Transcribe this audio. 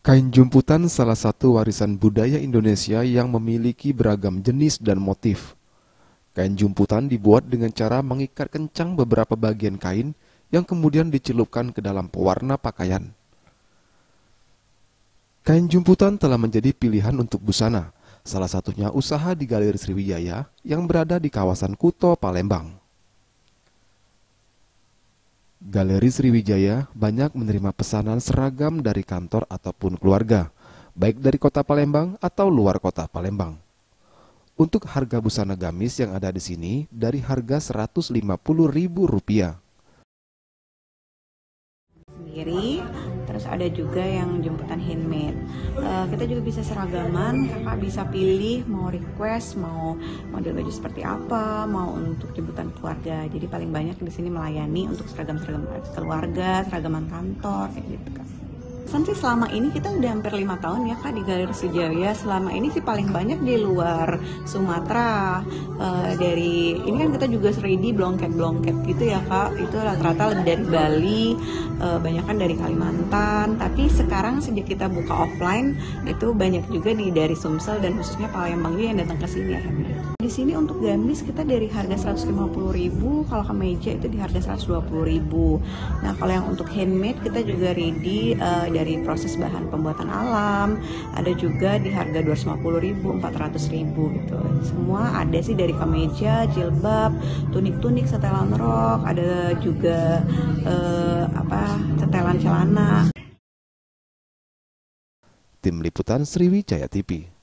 Kain jumputan salah satu warisan budaya Indonesia yang memiliki beragam jenis dan motif. Kain jumputan dibuat dengan cara mengikat kencang beberapa bagian kain yang kemudian dicelupkan ke dalam pewarna pakaian. Kain jumputan telah menjadi pilihan untuk busana, salah satunya usaha di Galeri Sriwijaya yang berada di kawasan Kuto, Palembang. Galeri Sriwijaya banyak menerima pesanan seragam dari kantor ataupun keluarga, baik dari kota Palembang atau luar kota Palembang. Untuk harga busana gamis yang ada di sini dari harga Rp150.000. Sendiri, terus ada juga yang jemputan handmade. Kita juga bisa seragaman, kakak bisa pilih mau request, mau model baju seperti apa, mau untuk jemputan keluarga. Jadi paling banyak di sini melayani untuk seragam-seragam keluarga, seragaman kantor, kayak gitu kan. Sih selama ini kita udah hampir 5 tahun ya kak di Galeri Sriwijaya. Selama ini sih paling banyak di luar Sumatera. Dari ini kan kita juga 3D blongket gitu ya kak. Itu rata-rata lebih dari Bali, banyak kan dari Kalimantan. Tapi sekarang sejak kita buka offline itu banyak juga nih dari Sumsel dan khususnya Palembang juga yang datang ke sini akhirnya. Di sini untuk gamis kita dari harga 150.000, kalau kemeja itu di harga 120.000. Nah kalau yang untuk handmade kita juga ready dari proses bahan pembuatan alam, ada juga di harga 250.000, 400.000 gitu. Semua ada sih dari kemeja, jilbab, tunik-tunik, setelan rok, ada juga setelan celana. Tim Liputan Sriwijaya TV.